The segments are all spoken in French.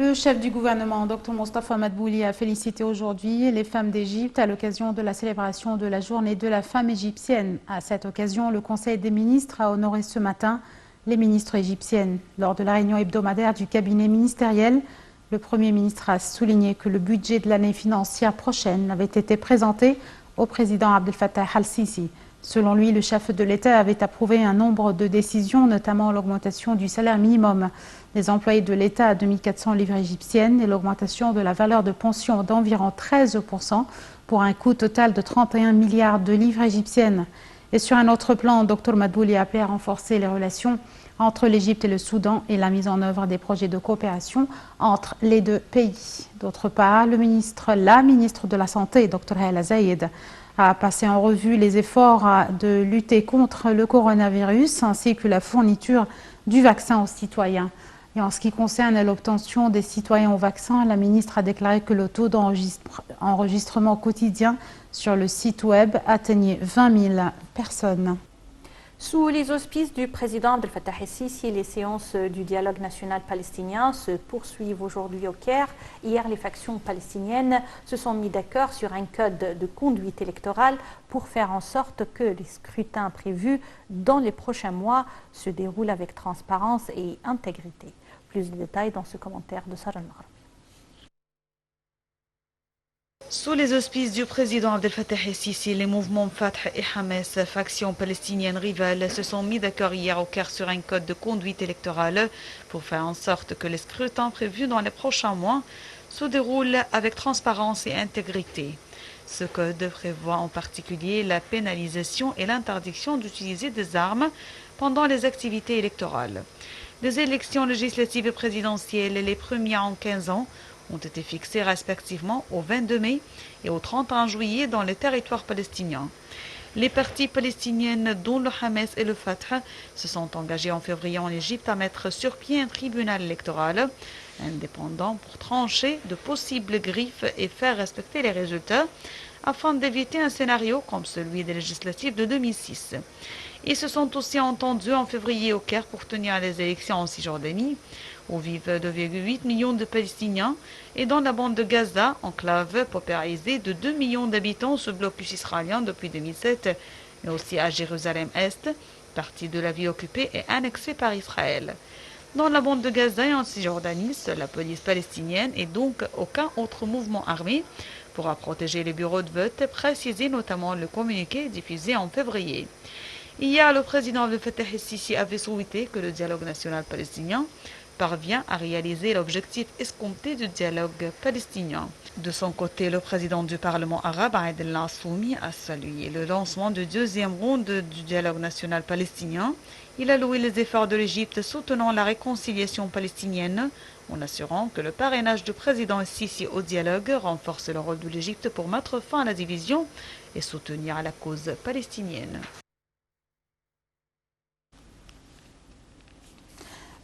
Le chef du gouvernement, Dr Mostafa Madbouli, a félicité aujourd'hui les femmes d'Égypte à l'occasion de la célébration de la journée de la femme égyptienne. À cette occasion, le Conseil des ministres a honoré ce matin les ministres égyptiennes. Lors de la réunion hebdomadaire du cabinet ministériel, le Premier ministre a souligné que le budget de l'année financière prochaine avait été présenté au président Abdel Fattah al-Sisi. Selon lui, le chef de l'État avait approuvé un nombre de décisions, notamment l'augmentation du salaire minimum des employés de l'État à 2400 livres égyptiennes et l'augmentation de la valeur de pension d'environ 13% pour un coût total de 31 milliards de livres égyptiennes. Et sur un autre plan, Dr Madbouli a appelé à renforcer les relations entre l'Égypte et le Soudan et la mise en œuvre des projets de coopération entre les deux pays. D'autre part, la ministre de la Santé, Dr Hala Zayed, a passé en revue les efforts de lutter contre le coronavirus ainsi que la fourniture du vaccin aux citoyens. Et en ce qui concerne l'obtention des citoyens au vaccin, la ministre a déclaré que le taux d'enregistrement quotidien sur le site web atteignait 20 000 personnes. Sous les auspices du président Abdel Fattah el-Sisi, les séances du dialogue national palestinien se poursuivent aujourd'hui au Caire. Hier, les factions palestiniennes se sont mis d'accord sur un code de conduite électorale pour faire en sorte que les scrutins prévus dans les prochains mois se déroulent avec transparence et intégrité. Plus de détails dans ce commentaire de Sarah Al-Maghreb. Sous les auspices du président Abdel Fattah el-Sisi, les mouvements Fatah et Hamas, factions palestiniennes rivales, se sont mis d'accord hier au Caire sur un code de conduite électorale pour faire en sorte que les scrutins prévus dans les prochains mois se déroulent avec transparence et intégrité. Ce code prévoit en particulier la pénalisation et l'interdiction d'utiliser des armes pendant les activités électorales. Les élections législatives et présidentielles, les premières en 15 ans, ont été fixées respectivement au 22 mai et au 31 juillet dans les territoires palestiniens. Les partis palestiniennes, dont le Hamas et le Fatah, se sont engagés en février en Égypte à mettre sur pied un tribunal électoral indépendant pour trancher de possibles griffes et faire respecter les résultats afin d'éviter un scénario comme celui des législatives de 2006. Ils se sont aussi entendus en février au Caire pour tenir les élections en Cisjordanie, où vivent 2,8 millions de Palestiniens, et dans la bande de Gaza, enclave paupérisée de 2 millions d'habitants sous blocus israélien depuis 2007, mais aussi à Jérusalem-Est, partie de la ville occupée et annexée par Israël. Dans la bande de Gaza et en Cisjordanie, seule la police palestinienne et donc aucun autre mouvement armé pourra protéger les bureaux de vote, précisé notamment le communiqué diffusé en février. Hier, le président Abdel Fattah el-Sisi avait souhaité que le dialogue national palestinien parvient à réaliser l'objectif escompté du dialogue palestinien. De son côté, le président du Parlement arabe, Aïd al-Assoumi, a salué le lancement du deuxième ronde du dialogue national palestinien. Il a loué les efforts de l'Égypte soutenant la réconciliation palestinienne, en assurant que le parrainage du président Sisi au dialogue renforce le rôle de l'Égypte pour mettre fin à la division et soutenir la cause palestinienne.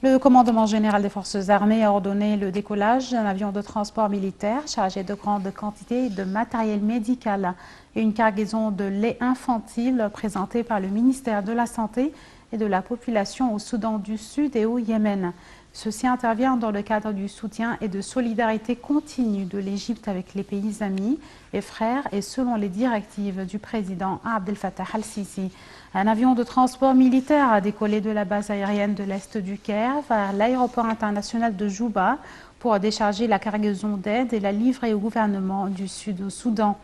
Le commandement général des forces armées a ordonné le décollage d'un avion de transport militaire chargé de grandes quantités de matériel médical et une cargaison de lait infantile présentée par le ministère de la Santé et de la Population au Soudan du Sud et au Yémen. Ceci intervient dans le cadre du soutien et de solidarité continue de l'Égypte avec les pays amis et frères et selon les directives du président Abdel Fattah al-Sisi. Un avion de transport militaire a décollé de la base aérienne de l'Est du Caire vers l'aéroport international de Djouba pour décharger la cargaison d'aide et la livrer au gouvernement du Sud au Soudan.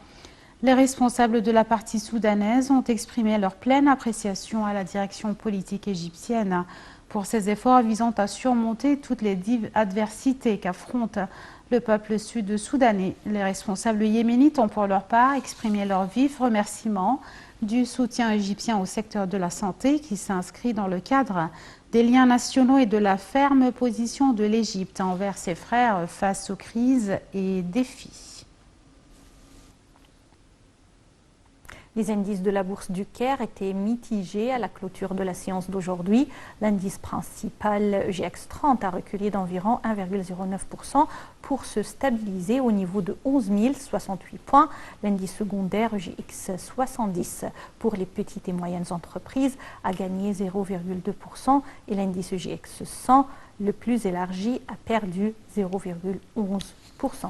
Les responsables de la partie soudanaise ont exprimé leur pleine appréciation à la direction politique égyptienne pour ces efforts visant à surmonter toutes les adversités qu'affronte le peuple sud-soudanais. Les responsables yéménites ont pour leur part exprimé leur vif remerciement du soutien égyptien au secteur de la santé qui s'inscrit dans le cadre des liens nationaux et de la ferme position de l'Égypte envers ses frères face aux crises et défis. Les indices de la bourse du Caire étaient mitigés à la clôture de la séance d'aujourd'hui. L'indice principal GX 30 a reculé d'environ 1,09% pour se stabiliser au niveau de 11 068 points. L'indice secondaire GX 70 pour les petites et moyennes entreprises a gagné 0,2% et l'indice GX 100, le plus élargi, a perdu 0,11%.